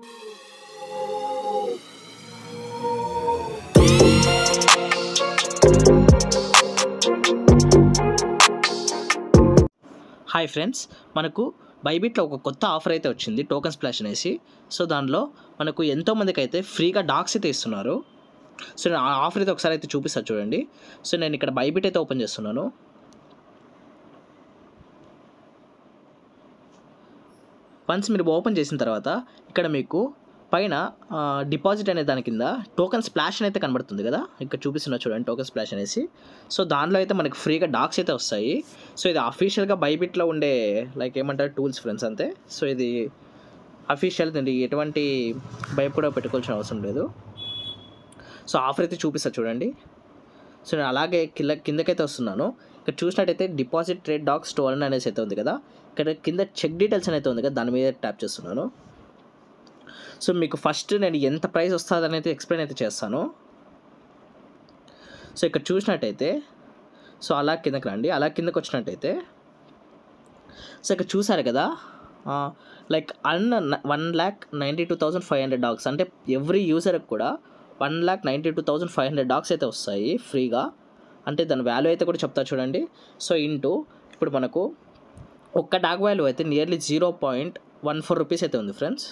Hi friends, మనకు బైబిట్లో ఒక కొత్త ఆఫర్ అయితే వచ్చింది, టోకెన్ స్ప్లాష్ అనేసి. సో దానిలో మనకు ఎంతోమందికి అయితే ఫ్రీగా డాగ్స్ అయితే ఇస్తున్నారు. సో నేను ఆ ఆఫర్ అయితే ఒకసారి అయితే చూపిస్తాను చూడండి. సో నేను ఇక్కడ బైబిట్ అయితే ఓపెన్ చేస్తున్నాను. వన్స్ మీరు ఓపెన్ చేసిన తర్వాత ఇక్కడ మీకు పైన డిపాజిట్ అనే దాని కింద టోకెన్ స్ప్లాష్ అయితే కనబడుతుంది కదా, ఇక్కడ చూపిస్తున్నా చూడండి టోకెన్ స్ప్లాష్ అనేసి. సో దానిలో అయితే మనకి ఫ్రీగా డాగ్స్ అయితే వస్తాయి. సో ఇది అఫీషియల్గా బైబిట్లో ఉండే లైక్ ఏమంటారు టూల్స్ ఫ్రెండ్స్ అంతే. సో ఇది అఫీషియల్, దీనికి ఎటువంటి భయం కూడా పెట్టుకోవాల్సిన అవసరం లేదు. సో ఆఫర్ అయితే చూపిస్తా చూడండి. సో నేను అలాగే కిందకైతే వస్తున్నాను. ఇక్కడ చూసినట్టయితే డిపాజిట్ ట్రేడ్ డాగ్స్ స్టోర్ అనేసి అయితే ఉంది కదా, ఇక్కడ కింద చెక్ డీటెయిల్స్ అయితే ఉంది కదా, దాని మీద ట్యాప్ చేస్తున్నాను. సో మీకు ఫస్ట్ నేను ఎంత ప్రైస్ వస్తుంది అనేది ఎక్స్ప్లెయిన్ అయితే చేస్తాను. సో ఇక్కడ చూసినట్టయితే సో అలా కిందకి రండి. అలా కిందకి వచ్చినట్టయితే సో ఇక్కడ చూసారు కదా, లైక్ 1,92,500 డాగ్స్, అంటే ఎవ్రీ యూజర్కి కూడా 1,92,500 డాగ్స్ అయితే వస్తాయి ఫ్రీగా. అంటే దాని వాల్యూ అయితే కూడా చెప్తా చూడండి. సో ఇప్పుడు మనకు ఒక్క డాగ్ వాల్యూ అయితే నియర్లీ 0.14 రూపీస్ అయితే ఉంది ఫ్రెండ్స్.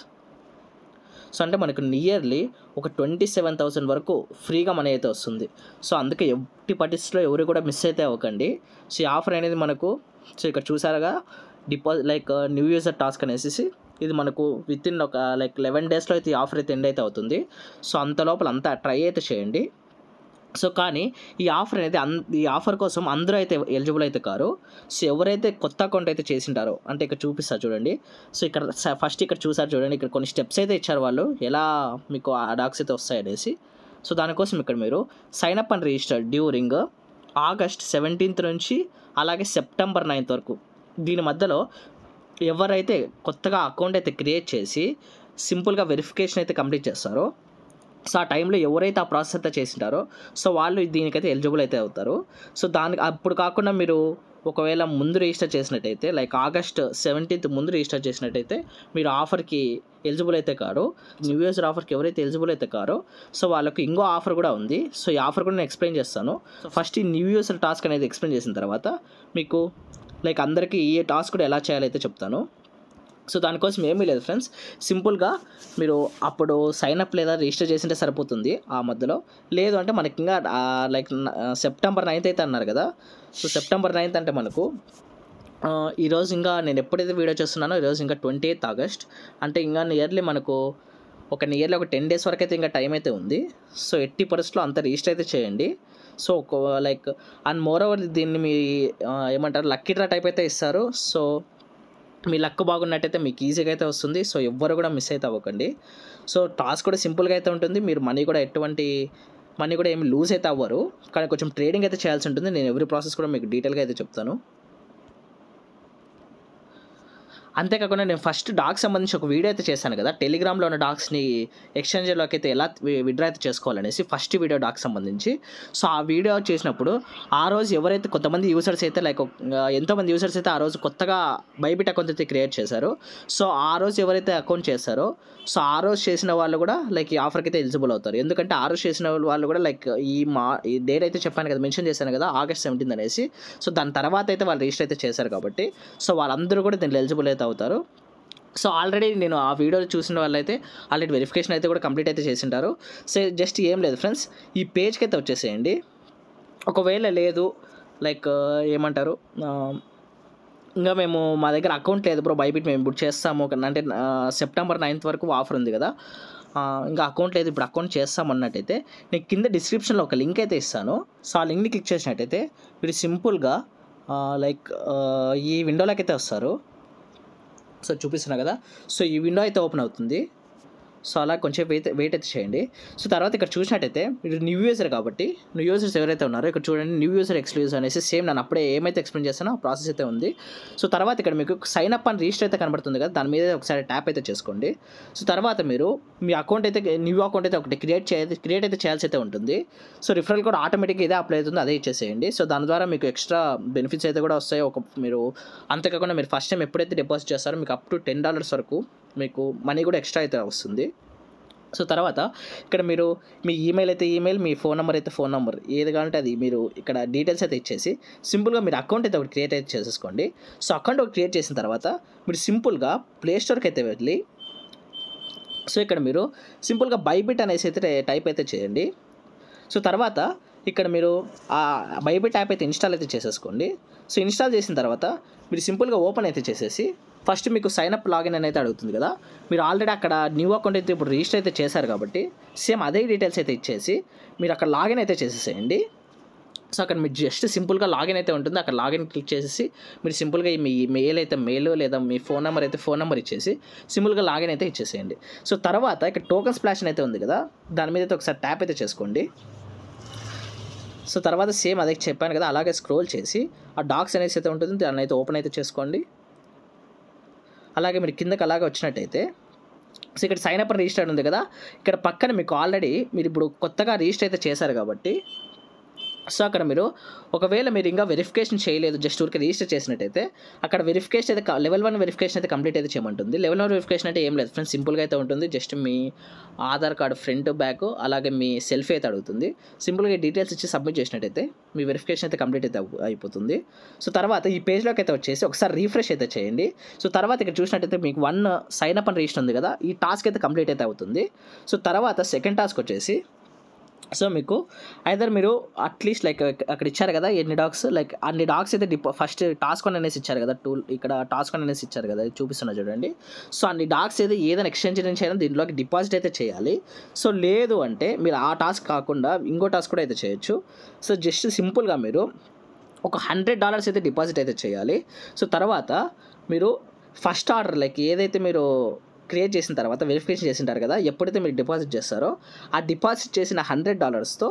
సో అంటే మనకు నియర్లీ ఒక 27,000 వరకు ఫ్రీగా మనీ అయితే వస్తుంది. సో అందుకే ఎట్టి పరిస్థితుల్లో ఎవరు కూడా మిస్ అయితే అవ్వకండి. సో ఈ ఆఫర్ అనేది మనకు సో ఇక్కడ చూసారుగా లైక్ న్యూ యూజర్ టాస్క్ అనేసి, ఇది మనకు విత్ ఇన్ ఒక లైక్ 11 డేస్లో అయితే ఈ ఆఫర్ అయితే ఎండ్ అయితే అవుతుంది. సో అంత లోపల అంతా ట్రై అయితే చేయండి. సో కానీ ఈ ఆఫర్ అనేది ఈ ఆఫర్ కోసం అందరూ అయితే ఎలిజిబుల్ అయితే కారు. సో ఎవరైతే కొత్త అకౌంట్ అయితే చేసింటారో, అంటే ఇక్కడ చూపిస్తారు చూడండి. సో ఇక్కడ ఫస్ట్ ఇక్కడ చూసారు చూడండి, ఇక్కడ కొన్ని స్టెప్స్ అయితే ఇచ్చారు వాళ్ళు, ఎలా మీకు ఆ డాగ్స్ అయితే వస్తాయి అనేసి. సో దానికోసం ఇక్కడ మీరు sign up and register during August 17th నుంచి అలాగే సెప్టెంబర్ 9th వరకు, దీని మధ్యలో ఎవరైతే కొత్తగా అకౌంట్ అయితే క్రియేట్ చేసి సింపుల్గా వెరిఫికేషన్ అయితే కంప్లీట్ చేస్తారో, సో ఆ టైంలో ఎవరైతే ఆ ప్రాసెస్ అయితే చేసింటారో సో వాళ్ళు దీనికైతే ఎలిజిబుల్ అయితే అవుతారు. సో దానికి అప్పుడు కాకుండా మీరు ఒకవేళ ముందు రిజిస్టర్ చేసినట్టయితే, లైక్ ఆగస్ట్ 17th ముందు రిజిస్టర్ చేసినట్టయితే మీరు ఆఫర్కి ఎలిజిబుల్ అయితే కారు. న్యూ ఇయర్స్ ఆఫర్కి ఎవరైతే ఎలిజిబుల్ అయితే కారో సో వాళ్ళకి ఇంకో ఆఫర్ కూడా ఉంది. సో ఈ ఆఫర్ కూడా నేను ఎక్స్ప్లెయిన్ చేస్తాను. సో ఫస్ట్ ఈ న్యూ ఇయర్స్ టాస్క్ అనేది ఎక్స్ప్లెయిన్ చేసిన తర్వాత మీకు లైక్ అందరికీ ఈ టాస్క్ కూడా ఎలా చేయాలైతే చెప్తాను. సో దానికోసం ఏమీ లేదు ఫ్రెండ్స్, సింపుల్గా మీరు అప్పుడు సైన్అప్ లేదా రిజిస్టర్ చేసింటే సరిపోతుంది. ఆ మధ్యలో లేదు అంటే మనకి ఇంకా లైక్ సెప్టెంబర్ 9th అయితే అన్నారు కదా. సో సెప్టెంబర్ 9th అంటే మనకు ఈరోజు ఇంకా నేను ఎప్పుడైతే వీడియో చేస్తున్నానో ఈరోజు ఇంకా 28th ఆగస్ట్, అంటే ఇంకా మనకు ఒక 10 days వరకు అయితే ఇంకా టైం అయితే ఉంది. సో ఎట్టి పరిస్థితుల్లో అంత రిజిస్టర్ అయితే చేయండి. So like and more over దీన్ని మీ ఏమంటారు లక్కీ డ్రా టైప్ అయితే ఇస్తారు. సో మీ లక్ బాగున్నట్టయితే మీకు ఈజీగా అయితే వస్తుంది. సో ఎవ్వరు కూడా మిస్ అయితే అవ్వకండి. సో టాస్క్ కూడా సింపుల్గా అయితే ఉంటుంది. మీరు మనీ కూడా ఏమి లూజ్ అయితే అవ్వరు, కానీ కొంచెం ట్రేడింగ్ అయితే చేయాల్సి ఉంటుంది. నేను ఎవ్రీ ప్రాసెస్ కూడా మీకు డీటెయిల్గా అయితే చెప్తాను. అంతేకాకుండా నేను ఫస్ట్ డాగ్స్ సంబంధించి ఒక వీడియో అయితే చేశాను కదా, టెలిగ్రామ్లో ఉన్న డాగ్స్ని ఎక్స్చేంజర్లోకి అయితే ఎలా విడ్రా అయితే చేసుకోవాలనేసి ఫస్ట్ వీడియో డాగ్స్ సంబంధించి. సో ఆ వీడియో చేసినప్పుడు ఆ రోజు ఎవరైతే కొంతమంది యూజర్స్ అయితే లైక్ ఎంతోమంది యూజర్స్ అయితే ఆ రోజు కొత్తగా బైబిట్ అకౌంట్ అయితే క్రియేట్ చేశారు. సో ఆ రోజు ఎవరైతే అకౌంట్ చేస్తారో సో ఆ రోజు చేసిన వాళ్ళు కూడా లైక్ ఈ ఆఫర్కి అయితే ఎలిజిబుల్ అవుతారు. ఎందుకంటే ఆ రోజు చేసిన వాళ్ళు కూడా లైక్ ఈ డేట్ అయితే చెప్పాను కదా, మెన్షన్ చేశాను కదా, ఆగస్ట్ 17th అనేసి. సో దాని తర్వాత అయితే వాళ్ళు రిజిస్టర్ అయితే చేశారు కాబట్టి సో వాళ్ళందరూ కూడా దీంట్లో ఎలిజిబుల్ అయితే అవుతారు. సో ఆల్రెడీ నేను ఆ వీడియోలో చూసిన వాళ్ళైతే ఆల్రెడీ వెరిఫికేషన్ అయితే కూడా కంప్లీట్ అయితే చేసింటారు. సో జస్ట్ ఏం లేదు ఫ్రెండ్స్, ఈ పేజ్కి అయితే వచ్చేసేయండి. ఒకవేళ లేదు లైక్ ఏమంటారు ఇంకా మా దగ్గర అకౌంట్ లేదు బ్రో, బైబిట్ మేము ఇప్పుడు చేస్తాము అంటే సెప్టెంబర్ 9th వరకు ఆఫర్ ఉంది కదా, ఇంకా అకౌంట్ లేదు ఇప్పుడు అకౌంట్ చేస్తామన్నట్టయితే నేను కింద డిస్క్రిప్షన్లో ఒక లింక్ అయితే ఇస్తాను. సో ఆ లింక్ని క్లిక్ చేసినట్టయితే మీరు సింపుల్గా లైక్ ఈ విండోలోకి అయితే వస్తారు. సో చూపిస్తున్నా కదా, సో ఈ విండో అయితే ఓపెన్ అవుతుంది. సో అలా కొంచెం వెయిట్ అయితే చేయండి. సో తర్వాత ఇక్కడ చూసినట్టయితే మీరు న్యూ యూజర్ కాబట్టి న్యూ యూజర్స్ ఎవరైతే ఉన్నారో ఇక్కడ చూడండి, న్యూ యూజర్ ఎక్స్క్లూజివ్ అనేసి సేమ్ నేను అప్పుడే ఏమైతే ఎక్స్ప్లెయిన్ చేస్తానో ఆ ప్రాసెస్ అయితే ఉంది. సో తర్వాత ఇక్కడ మీకు సైన్ అప్ అండ్ రిజిస్టర్ అయితే కనబడుతుంది కదా, దాని మీద ఒకసారి ట్యాప్ అయితే చేసుకోండి. సో తర్వాత మీరు మీ అకౌంట్ అయితే న్యూ అకౌంట్ అయితే ఒకటి క్రియేట్ అయితే చేయాల్సి అయితే ఉంటుంది. సో రిఫరల్ కూడా ఆటోమేటిక్గా ఇదే అప్లై అవుతుంది, అదే ఇచ్చేసేయండి. సో దాని ద్వారా మీకు ఎక్స్ట్రా బెనిఫిట్స్ అయితే కూడా వస్తాయి. మీరు అంతేకాకుండా మీరు ఫస్ట్ టైం ఎప్పుడైతే డిపాజిట్ చేస్తారో మీకు అప్ టు $10 వరకు మీకు మనీ కూడా ఎక్స్ట్రా అయితే వస్తుంది. సో తర్వాత ఇక్కడ మీరు మీ ఈమెయిల్ అయితే ఈమెయిల్, మీ ఫోన్ నెంబర్ అయితే ఫోన్ నెంబర్, ఏది కావాలంటే అది మీరు ఇక్కడ డీటెయిల్స్ అయితే ఇచ్చేసి సింపుల్గా మీరు అకౌంట్ అయితే ఒకటి క్రియేట్ అయితే చేసేసుకోండి. సో అకౌంట్ ఒకటి క్రియేట్ చేసిన తర్వాత మీరు సింపుల్గా ప్లే స్టోర్కి అయితే వెళ్ళి, సో ఇక్కడ మీరు సింపుల్గా బైబిట్ అనేసి అయితే టైప్ అయితే చేయండి. సో తర్వాత ఇక్కడ మీరు ఆ బైబిట్ యాప్ అయితే ఇన్స్టాల్ అయితే చేసేసుకోండి. సో ఇన్స్టాల్ చేసిన తర్వాత మీరు సింపుల్గా ఓపెన్ అయితే చేసేసి ఫస్ట్ మీకు సైన్ అప్ లాగిన్ అని అయితే అడుగుతుంది కదా. మీరు ఆల్రెడీ అక్కడ న్యూ అకౌంట్ అయితే ఇప్పుడు రిజిస్టర్ అయితే చేశారు కాబట్టి సేమ్ అదే డీటెయిల్స్ అయితే ఇచ్చేసి మీరు అక్కడ లాగిన్ అయితే చేసేసేయండి. సో అక్కడ మీరు జస్ట్ సింపుల్గా లాగిన్ అయితే ఉంటుంది, అక్కడ లాగిన్ క్లిక్ చేసేసి మీరు సింపుల్గా మీ మెయిల్ అయితే మెయిల్ లేదా మీ ఫోన్ నెంబర్ అయితే ఫోన్ నెంబర్ ఇచ్చేసి సింపుల్గా లాగిన్ అయితే ఇచ్చేసేయండి. సో తర్వాత ఇక్కడ టోకెన్ స్ప్లాష్ అయితే ఉంది కదా, దాని మీద అయితే ఒకసారి ట్యాప్ అయితే చేసుకోండి. సో తర్వాత సేమ్ అదే చెప్పాను కదా, అలాగే స్క్రోల్ చేసి ఆ డాక్స్ అనేసి అయితే ఉంటుంది, దాన్ని అయితే ఓపెన్ అయితే చేసుకోండి. అలాగే మీరు కిందకి అలాగే వచ్చినట్టయితే సో ఇక్కడ సైన్ అప్ రిజిస్టర్ ఉంది కదా, ఇక్కడ పక్కన మీకు ఆల్రెడీ మీరు ఇప్పుడు కొత్తగా రిజిస్టర్ అయితే చేశారు కాబట్టి సో అక్కడ మీరు ఒకవేళ మీరు ఇంకా వెరిఫికేషన్ చేయలేదు, జస్ట్ ఊరికి రిజిస్టర్ చేసినట్టయితే అక్కడ వెరిఫికేషన్ అయితే లెవెల్ 1 వెరిఫికేషన్ అయితే కంప్లీట్ అయితే చేయమంటుంది. లెవెల్ 1 వెరిఫికేషన్ అంటే ఏం లేదు ఫ్రెండ్స్, సింపుల్గా అయితే ఉంటుంది. జస్ట్ మీ ఆధార్ కార్డు ఫ్రంట్ బ్యాక్ అలాగే మీ సెల్ఫీ అయితే అడుగుతుంది. సింపుల్గా డీటెయిల్స్ ఇచ్చి సబ్మిట్ చేసినట్టయితే మీ వెరిఫికేషన్ అయితే కంప్లీట్ అయితే అయిపోతుంది. సో తర్వాత ఈ పేజ్లోకి అయితే వచ్చేసి ఒకసారి రీఫ్రెష్ అయితే చేయండి. సో తర్వాత ఇక్కడ చూసినట్టయితే మీకు 1 సైన్ అప్ అని రిజిస్టర్ ఉంది కదా, ఈ టాస్క్ అయితే కంప్లీట్ అయితే అవుతుంది. సో తర్వాత సెకండ్ టాస్క్ వచ్చేసి సో మీకు ఐదర్ మీరు అట్లీస్ట్ లైక్ అక్కడ ఇచ్చారు కదా ఎన్ని డాగ్స్, లైక్ అన్ని డాగ్స్ అయితే ఫస్ట్ టాస్క్ వన్ అనేసి ఇచ్చారు కదా, టూల్ ఇక్కడ టాస్క్ వన్ అనేసి ఇచ్చారు కదా, చూపిస్తున్నా చూడండి. సో అన్ని డాగ్స్ అయితే ఏదైనా ఎక్స్చేంజ్ నుంచి అయినా దీంట్లోకి డిపాజిట్ అయితే చేయాలి. సో లేదు అంటే మీరు ఆ టాస్క్ కాకుండా ఇంకో టాస్క్ కూడా అయితే చేయొచ్చు. సో జస్ట్ సింపుల్గా మీరు ఒక $100 అయితే డిపాజిట్ అయితే చేయాలి. సో తర్వాత మీరు ఫస్ట్ ఆర్డర్ లైక్ ఏదైతే మీరు క్రియేట్ చేసిన తర్వాత వెరిఫికేషన్ చేసింటారు కదా, ఎప్పుడైతే మీరు డిపాజిట్ చేస్తారో ఆ డిపాజిట్ చేసిన $100తో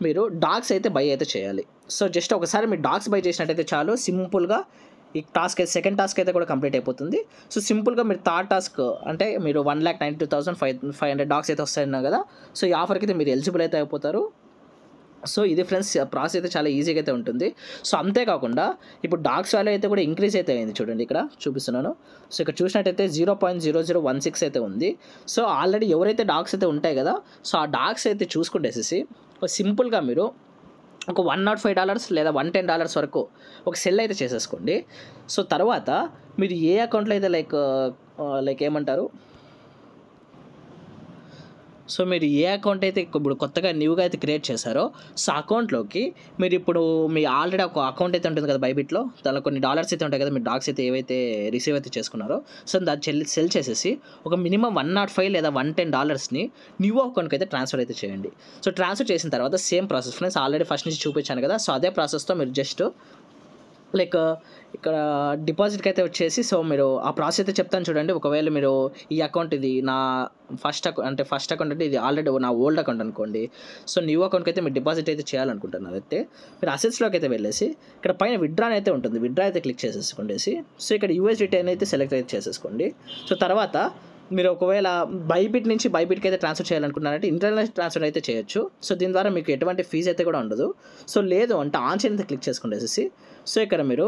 మీరు డాగ్స్ అయితే బై అయితే చేయాలి. సో జస్ట్ ఒకసారి మీరు డాగ్స్ బై చేసినట్టయితే చాలు, సింపుల్గా ఈ టాస్క్ అయితే సెకండ్ టాస్క్ అయితే కూడా కంప్లీట్ అయిపోతుంది. సో సింపుల్గా మీరు థర్డ్ టాస్క్ అంటే మీరు 1,92,500 డాగ్స్ అయితే వస్తాయన్నారు కదా, సో ఈ ఆఫర్కి అయితే మీరు ఎలిజిబుల్ అయితే అయిపోతారు. సో ఇది ఫ్రెండ్స్ ప్రాసెస్ అయితే చాలా ఈజీగా అయితే ఉంటుంది. సో అంతేకాకుండా ఇప్పుడు డాగ్స్ వాల్యూ అయితే కూడా ఇంక్రీజ్ అయితే అయింది, చూడండి ఇక్కడ చూపిస్తున్నాను. సో ఇక్కడ చూసినట్టయితే 0.0016 అయితే ఉంది. సో ఆల్రెడీ ఎవరైతే డాగ్స్ అయితే ఉంటాయి కదా, సో ఆ డాగ్స్ అయితే చూసుకుంటేసేసి సింపుల్గా మీరు ఒక $105 లేదా $110 వరకు ఒక సెల్ అయితే చేసేసుకోండి. సో తర్వాత మీరు ఏ అకౌంట్లో అయితే లైక్ ఏమంటారు, సో మీరు ఏ అకౌంట్ అయితే ఇప్పుడు కొత్తగా న్యూగా అయితే క్రియేట్ చేశారో సో అకౌంట్లోకి మీరు ఇప్పుడు మీ ఆల్రెడీ ఒక అకౌంట్ అయితే ఉంటుంది కదా బైబిట్లో, దానిలో కొన్ని డాలర్స్ అయితే ఉంటాయి కదా, మీరు డాగ్స్ అయితే ఏవైతే రిసీవ్ అయితే చేసుకున్నారో సో దాన్ని సెల్ చేసేసి ఒక మినిమం $105 లేదా $110ని న్యూ అకౌంట్కి అయితే ట్రాన్స్ఫర్ అయితే చేయండి. సో ట్రాన్స్ఫర్ చేసిన తర్వాత same process friends, already first నుంచి చూపించాను కదా, సో అదే ప్రాసెస్తో మీరు జస్ట్ లైక్ ఇక్కడ డిపాజిట్కి అయితే వచ్చేసి సో మీరు ఆ ప్రాసెస్ అయితే చెప్తాను చూడండి. ఒకవేళ మీరు ఈ అకౌంట్ ఇది నా ఫస్ట్ అకౌంట్ అంటే ఇది ఆల్రెడీ నా ఓల్డ్ అకౌంట్ అనుకోండి, సో న్యూ అకౌంట్కి అయితే మీరు డిపాజిట్ అయితే చేయాలనుకుంటున్నారు అయితే మీరు అసెట్స్లోకి అయితే వెళ్ళేసి ఇక్కడ పైన విత్డ్రా అయితే ఉంటుంది, విత్డ్రా అయితే క్లిక్ చేసేసుకోండి. సో ఇక్కడ USDT అయితే సెలెక్ట్ అయితే చేసేసుకోండి. సో తర్వాత మీరు ఒకవేళ బైబిట్ నుంచి బైబిట్కి అయితే ట్రాన్స్ఫర్ చేయాలనుకున్నారంటే ఇంటర్నల్ ట్రాన్స్ఫర్ అయితే చేయొచ్చు. సో దీని ద్వారా మీకు ఎటువంటి ఫీజు అయితే కూడా ఉండదు. సో లేదు అంటే ఆన్లైన్ అయితే క్లిక్ చేసుకునేసి సో ఇక్కడ మీరు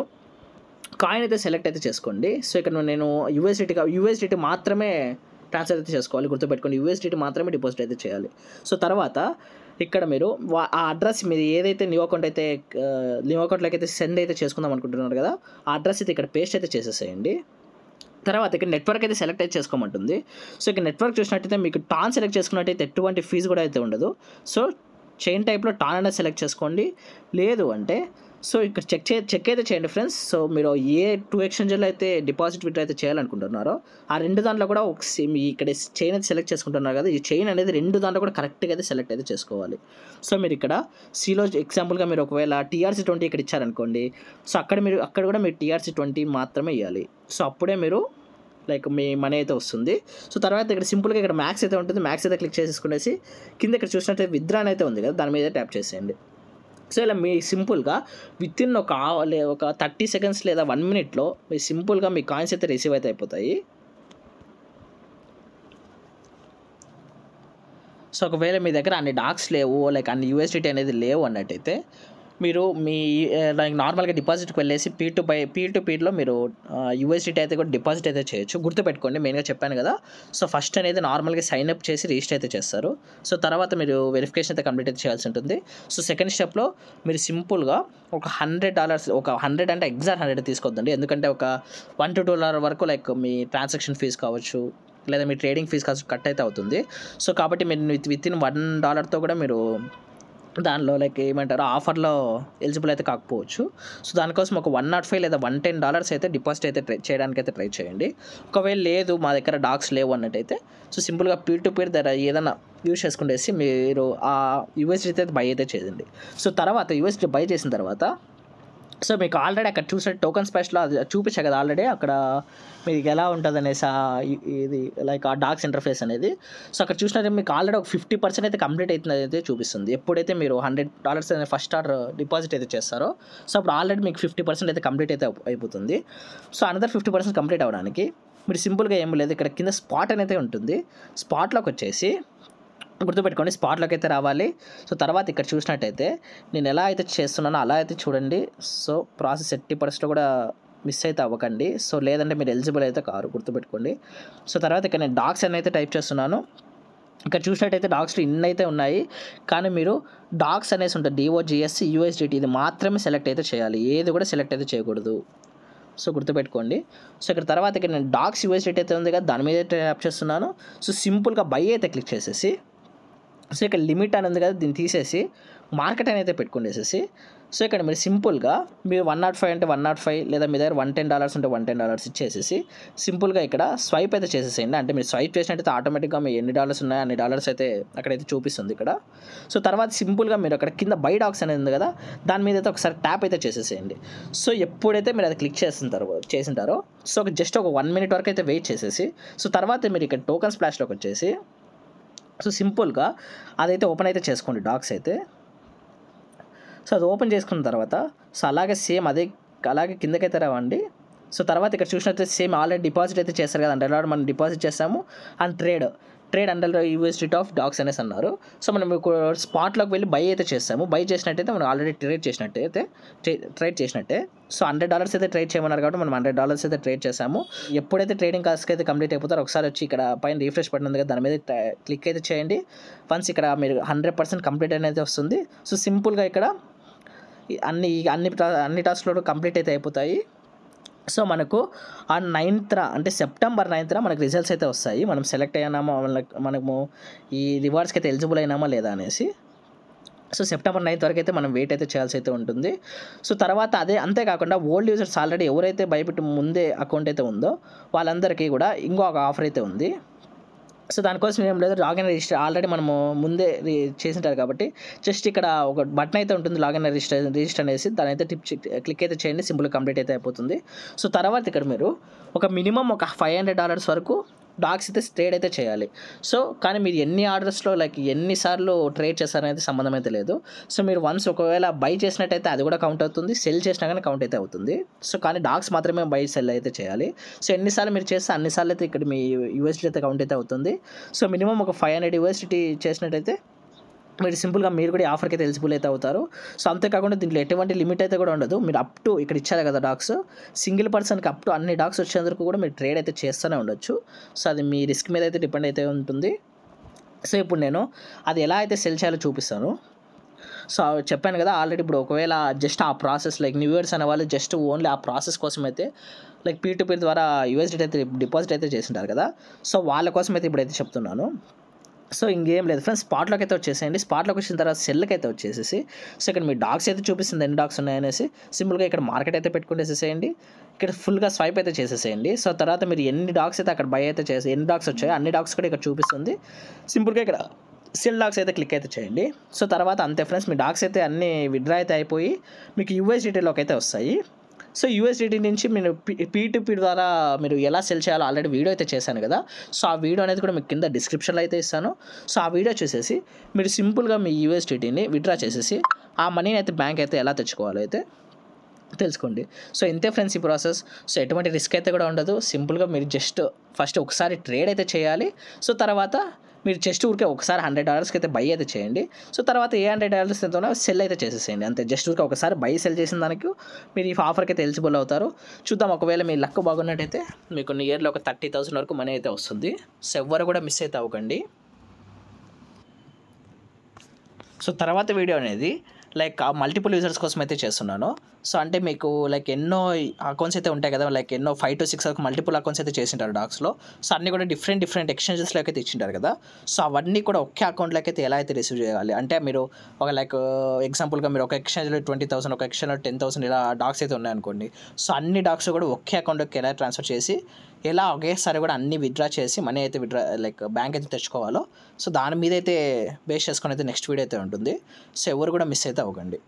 కాయిన్ అయితే సెలెక్ట్ అయితే చేసుకోండి. సో ఇక్కడ నేను USDT మాత్రమే ట్రాన్స్ఫర్ అయితే చేసుకోవాలి, గుర్తుపెట్టుకోండి. USDT మాత్రమే డిపాజిట్ అయితే చేయాలి. సో తర్వాత ఇక్కడ మీరు ఆ అడ్రస్ మీరు ఏదైతే న్యూ అకౌంట్లోకి అయితే సెండ్ అయితే చేసుకుందాం అనుకుంటున్నారు కదా, ఆ అడ్రస్ అయితే ఇక్కడ పేస్ట్ అయితే చేసేసేయండి. తర్వాత ఇక్కడ నెట్వర్క్ అయితే సెలెక్ట్ అయితే చేసుకోమంటుంది. సో ఇక్కడ నెట్వర్క్ చూసినట్టయితే మీకు టాన్ సెలెక్ట్ చేసుకున్నట్టయితే ఎటువంటి ఫీజు కూడా అయితే ఉండదు. సో చైన్ టైప్లో టాన్ అనేది సెలెక్ట్ చేసుకోండి. లేదు అంటే సో ఇక్కడ చెక్ అయితే చేయండి ఫ్రెండ్స్. సో మీరు ఏ 2 ఎక్స్చేంజ్లో అయితే డిపాజిట్ విత్డ్రా అయితే చేయాలనుకుంటున్నారో ఆ 2 దాంట్లో కూడా ఒక ఇక్కడ చైన్ అయితే సెలెక్ట్ చేసుకుంటున్నారు కదా, ఈ చైన్ అనేది 2 దాంట్లో కూడా కరెక్ట్గా అయితే సెలెక్ట్ అయితే చేసుకోవాలి. సో మీరు ఇక్కడ సిలో ఎగ్జాంపుల్గా మీరు ఒకవేళ TRC20 ఇక్కడ ఇచ్చారనుకోండి, సో అక్కడ కూడా మీరు TRC20 మాత్రమే ఇవ్వాలి. సో అప్పుడే మీరు లైక్ మీ మనీ అయితే వస్తుంది. సో తర్వాత ఇక్కడ సింపుల్గా ఇక్కడ మ్యాక్స్ అయితే ఉంటుంది, మ్యాక్స్ అయితే క్లిక్ చేసేసుకునేసి కింద ఇక్కడ చూసినట్టయితే విత్డ్రా అయితే ఉంది కదా, దాని మీద ట్యాప్ చేసేయండి. సో ఇలా మీ సింపుల్గా విత్ ఇన్ ఒక 30 సెకండ్స్ లేదా 1 మినిట్లో మీ సింపుల్గా మీ కాయిన్స్ అయితే రిసీవ్ అయితే అయిపోతాయి. సో ఒకవేళ మీ దగ్గర అన్ని డాగ్స్ లేవు, లైక్ అన్ని USDT అనేది లేవు అన్నట్టయితే మీరు మీ లైక్ నార్మల్గా డిపాజిట్కి వెళ్ళేసి పీలో మీరు యూఎస్డిటీ అయితే కూడా డిపాజిట్ అయితే చేయొచ్చు. గుర్తుపెట్టుకోండి, మెయిన్గా చెప్పాను కదా. సో ఫస్ట్ అనేది నార్మల్గా సైన్ అప్ చేసి రిజిస్టర్ అయితే చేస్తారు. సో తర్వాత మీరు వెరిఫికేషన్ అయితే కంప్లీట్ అయితే చేయాల్సి ఉంటుంది. సో సెకండ్ స్టెప్లో మీరు సింపుల్గా ఒక $100, ఒక 100 అంటే ఎగ్జాక్ట్ 100 తీసుకోవద్దండి. ఎందుకంటే ఒక $1 to $2 వరకు లైక్ మీ ట్రాన్సాక్షన్ ఫీజు కావచ్చు, లేదా మీ ట్రేడింగ్ ఫీజు కావచ్చు కట్ అయితే అవుతుంది. సో కాబట్టి మీరు వితిన్ $1తో కూడా మీరు దానిలో లైక్ ఏమంటారు ఆఫర్లో ఎలిజిబుల్ అయితే కాకపోవచ్చు. సో దానికోసం ఒక $105 లేదా $110 అయితే డిపాజిట్ అయితే చేయడానికి అయితే ట్రై చేయండి. ఒకవేళ లేదు మా దగ్గర డాక్స్ లేవు అన్నట్టయితే సో సింపుల్గా పీర్ దగ్గర ఏదైనా యూజ్ చేసుకునేసి మీరు ఆ యూఎస్డి అయితే బై అయితే చేయండి. సో తర్వాత యూఎస్డి బై చేసిన తర్వాత సో మీకు ఆల్రెడీ అక్కడ చూసిన టోకన్ స్పెషల్లో అది చూపించా కదా ఆల్రెడీ అక్కడ మీకు ఎలా ఉంటుంది అనేసి ఇది లైక్ ఆ డాక్స్ ఇంటర్ఫేస్ అనేది. సో అక్కడ చూసినట్టు మీకు ఆల్రెడీ ఒక 50% అయితే కంప్లీట్ అవుతుంది అయితే చూపిస్తుంది. ఎప్పుడైతే మీరు $100 అనే ఫస్ట్ ఆర్డర్ డిపాజిట్ అయితే చేస్తారో సో అప్పుడు ఆల్రెడీ మీకు 50% అయితే కంప్లీట్ అయితే అయిపోతుంది. సో అనదర్ 50% కంప్లీట్ అవ్వడానికి మీరు సింపుల్గా ఏం లేదు, ఇక్కడ కింద స్పాట్ అనేది ఉంటుంది. స్పాట్లోకి వచ్చేసి గుర్తుపెట్టుకోండి, స్పాట్లోకి అయితే రావాలి. సో తర్వాత ఇక్కడ చూసినట్టయితే నేను ఎలా అయితే చేస్తున్నానో అలా అయితే చూడండి. సో ప్రాసెస్ 80% కూడా మిస్ అయితే అవ్వకండి. సో లేదంటే మీరు ఎలిజిబుల్ అయితే కారు, గుర్తుపెట్టుకోండి. సో తర్వాత ఇక్కడ నేను డాక్స్ అని అయితే టైప్ చేస్తున్నాను. ఇక్కడ చూసినట్టయితే డాక్స్లో ఇన్ని అయితే ఉన్నాయి, కానీ మీరు డాక్స్ అనేసి ఉంటుంది DOGS USDT ఇది మాత్రమే సెలెక్ట్ అయితే చేయాలి, ఏది కూడా సెలెక్ట్ అయితే చేయకూడదు. సో గుర్తుపెట్టుకోండి. సో ఇక్కడ తర్వాత ఇక్కడ నేను డాక్స్ USDT అయితే ఉంది కదా దాని మీద ట్యాప్ చేస్తున్నాను. సో సింపుల్గా బై అయితే క్లిక్ చేసేసి సో ఇక్కడ లిమిట్ అని ఉంది కదా దీన్ని తీసేసి మార్కెట్ అని అయితే పెట్టుకునేసేసి సో ఇక్కడ మీరు సింపుల్గా మీరు 105 అంటే 105 లేదా మీ దగ్గర $110 ఉంటే $110 ఇచ్చేసేసి సింపుల్గా ఇక్కడ స్వైప్ అయితే చేసేసేయండి. అంటే మీరు స్వైప్ చేసినట్టయితే ఆటోమేటిక్గా మీ ఎన్ని డాలర్స్ ఉన్నాయో అన్ని డాలర్స్ అయితే అక్కడైతే చూపిస్తుంది ఇక్కడ. సో తర్వాత సింపుల్గా మీరు అక్కడ కింద బై డాక్స్ అనేది ఉంది కదా దాని మీద అయితే ఒకసారి ట్యాప్ అయితే చేసేసేయండి. సో ఎప్పుడైతే మీరు అది క్లిక్ చేసింటారో సో జస్ట్ ఒక 1 minute వరకు అయితే వెయిట్ చేసేసి సో తర్వాత మీరు ఇక్కడ టోకన్ స్ప్లాష్లోకి వచ్చేసి సో సింపుల్గా అదైతే ఓపెన్ అయితే చేసుకోండి డాక్స్ అయితే. సో అది ఓపెన్ చేసుకున్న తర్వాత సో అలాగే సేమ్ అలాగే కిందకైతే రావండి. సో తర్వాత ఇక్కడ చూసినట్లయితే సేమ్ ఆల్రెడీ డిపాజిట్ అయితే చేస్తారు కదా $100 మనం డిపాజిట్ చేస్తాము అండ్ ట్రేడ్ అండర్ USDT ఆఫ్ డాక్స్ అనేసి అన్నారు. సో మనం స్పాట్లోకి వెళ్ళి బై అయితే చేస్తాము. బై చేసినట్టయితే మనం ఆల్రెడీ ట్రేడ్ చేసినట్టే. సో $100 అయితే ట్రేడ్ చేయమన్నారు కాబట్టి మనం $100 అయితే ట్రేడ్ చేసాము. ఎప్పుడైతే ట్రేడింగ్ కాస్ట్ అయితే కంప్లీట్ అయిపోతారో ఒకసారి వచ్చి ఇక్కడ పైన రీఫ్రెష్ బటన్ ఉంది కదా దాని మీద క్లిక్ అయితే చేయండి. వన్స్ ఇక్కడ మీరు 100% కంప్లీట్ అనేది వస్తుంది. సో సింపుల్గా ఇక్కడ అన్ని టాస్క్లు కంప్లీట్ అయితే అయిపోతాయి. సో మనకు ఆ 9th అంటే సెప్టెంబర్ 9th మనకు రిజల్ట్స్ అయితే వస్తాయి. మనం సెలెక్ట్ అయ్యామా మనము ఈ రివార్డ్స్కి అయితే ఎలిజిబుల్ అయినామా లేదా అనేసి. సో సెప్టెంబర్ 9th వరకు అయితే మనం వెయిట్ అయితే చేయాల్సి అయితే ఉంటుంది. సో తర్వాత అంతేకాకుండా ఓల్డ్ యూజర్స్ ఆల్రెడీ ఎవరైతే భయపెట్టి ముందే అకౌంట్ అయితే ఉందో వాళ్ళందరికీ కూడా ఇంకొక ఆఫర్ అయితే ఉంది. సో దానికోసం ఏం లేదు, లాగిన్ రిజిస్టర్ ఆల్రెడీ మనము ముందే చేసింటారు కాబట్టి జస్ట్ ఇక్కడ ఒక బటన్ అయితే ఉంటుంది లాగిన్ రిజిస్టర్ అనేసి దాని అయితే క్లిక్ అయితే చేయండి. సింపుల్గా కంప్లీట్ అయితే అయిపోతుంది. సో తర్వాత ఇక్కడ మీరు ఒక మినిమం ఒక $500 వరకు డాక్స్ అయితే ట్రేడ్ అయితే చేయాలి. సో కానీ మీరు ఎన్ని ఆర్డర్స్లో లైక్ ఎన్నిసార్లు ట్రేడ్ చేస్తారనేది సంబంధం అయితే లేదు. సో మీరు వన్స్ ఒకవేళ బై చేసినట్టయితే అది కూడా కౌంట్ అవుతుంది, సెల్ చేసినా కానీ కౌంట్ అయితే అవుతుంది. సో కానీ డాక్స్ మాత్రమే బై సెల్ అయితే చేయాలి. సో ఎన్నిసార్లు మీరు చేస్తే అన్నిసార్లు అయితే ఇక్కడ మీ USDT అయితే కౌంట్ అయితే అవుతుంది. సో మినిమం ఒక $500 USDT చేసినట్టయితే మీరు సింపుల్గా మీరు కూడా ఆఫర్కి అయితే ఎలిజిబుల్ అయితే అవుతారు. సో అంతేకాకుండా దీంట్లో ఎటువంటి లిమిట్ అయితే కూడా ఉండదు. మీరు అప్ టు ఇక్కడ ఇచ్చారు కదా డాక్స్, సింగిల్ పర్సన్కి అప్ టు అన్ని డాక్స్ వచ్చేందుకు కూడా మీరు ట్రేడ్ అయితే చేస్తూనే ఉండొచ్చు. సో అది మీ రిస్క్ మీద అయితే డిపెండ్ అయితే ఉంటుంది. సో ఇప్పుడు నేను అది ఎలా అయితే సెల్ చేయాలో చూపిస్తాను. సో చెప్పాను కదా ఆల్రెడీ ఇప్పుడు ఒకవేళ జస్ట్ ఆ ప్రాసెస్ లైక్ న్యూ ఇయర్స్ అనే వాళ్ళు జస్ట్ ఓన్లీ ఆ ప్రాసెస్ కోసం అయితే లైక్ P2P ద్వారా USDT అయితే డిపాజిట్ అయితే చేసింటారు కదా. సో వాళ్ళ కోసం అయితే ఇప్పుడైతే చెప్తున్నాను. సో ఇంకేం లేదు ఫ్రెండ్స్, స్పాట్లోకి అయితే వచ్చేసేయండి. స్పాట్లోకి వచ్చిన తర్వాత సెల్కి అయితే వచ్చేసేసి సో ఇక్కడ మీ డాక్స్ అయితే చూపిస్తుంది ఎన్ని డాక్స్ ఉన్నాయనేసి సింపుల్గా ఇక్కడ మార్కెట్ అయితే పెట్టుకునేసేసేయండి. ఇక్కడ ఫుల్గా స్వైప్ అయితే చేసేసేయండి. సో తర్వాత మీరు ఎన్ని డాక్స్ అయితే అక్కడ బై అయితే చేసి ఎన్ని డాక్స్ వచ్చాయో అన్ని డాక్స్ కూడా ఇక్కడ చూపిస్తుంది. సింపుల్గా ఇక్కడ సెల్ డాక్స్ అయితే క్లిక్ అయితే చేయండి. సో తర్వాత అంతే ఫ్రెండ్స్, మీ డాక్స్ అయితే అన్ని విత్డ్రా అయితే అయిపోయి మీకు USDTలోకి అయితే వస్తాయి. సో USDT నుంచి మీరు P2P ద్వారా మీరు ఎలా సెల్ చేయాలో ఆల్రెడీ వీడియో అయితే చేశాను కదా. సో ఆ వీడియో అనేది కూడా మీకు కింద డిస్క్రిప్షన్లో అయితే ఇస్తాను. సో ఆ వీడియో చూసేసి మీరు సింపుల్గా మీ USDTని విత్డ్రా చేసేసి ఆ మనీని అయితే బ్యాంక్ అయితే ఎలా తెచ్చుకోవాలో అయితే తెలుసుకోండి. సో ఇంతే ఫ్రెండ్స్ ఈ ప్రాసెస్. సో ఎటువంటి రిస్క్ అయితే కూడా ఉండదు. సింపుల్గా మీరు జస్ట్ ఫస్ట్ ఒకసారి ట్రేడ్ అయితే చేయాలి. సో తర్వాత మీరు జస్ట్ ఊరికే ఒకసారి $100కి అయితే బై అయితే చేయండి. సో తర్వాత ఏ $100 ఎంతనో సెల్ అయితే చేసేసేయండి అంతే. జస్ట్ ఊరికే ఒకసారి బై సెల్ చేసిన దానికి మీరు ఈ ఆఫర్కి అయితే ఎలిజిబుల్ అవుతారు. చూద్దాం, ఒకవేళ మీ లక్ బాగున్నట్టయితే మీకు నియర్లీ ఒక 30,000 వరకు మనీ అయితే వస్తుంది. సో ఎవ్వరు కూడా మిస్ అయితే అవ్వకండి. సో తర్వాత వీడియో అనేది లైక్ ఆ మల్టిపుల్ యూజర్స్ కోసం అయితే చేస్తున్నాను. సో అంటే మీకు లైక్ ఎన్నో అకౌంట్స్ అయితే ఉంటాయి కదా, లైక్ ఎన్నో 5 to 6 వరకు మల్టిపుల్ అకౌంట్స్ అయితే చేసింటారు డాక్స్లో. సో అన్నీ కూడా డిఫరెంట్ ఎక్స్చేంజెస్లోకి అయితే ఇచ్చింటారు కదా. సో అవన్నీ కూడా ఒకే అకౌంట్లోకి అయితే ఎలా అయితే రిసీవ్ చేయాలి అంటే మీరు ఒక లైక్ ఎగ్జాంపుల్గా మీరు ఒక ఎక్స్చేంజ్లో 20,000, ఒక ఎక్స్చేంజ్లో 10,000 ఇలా డాక్స్ అయితే ఉన్నాయనుకోండి. సో అన్ని డాక్స్ కూడా ఒకే అకౌంట్లోకి ఎలా ట్రాన్స్ఫర్ చేసి ఎలా ఒకేసారి కూడా అన్ని విత్డ్రా చేసి మనీ అయితే లైక్ బ్యాంక్ అయితే తెచ్చుకోవాలో, సో దాని మీద అయితే బేస్ చేసుకొని అయితే నెక్స్ట్ వీడియో అయితే ఉంటుంది. సో ఎవరు కూడా మిస్ అయితే అవ్వకండి.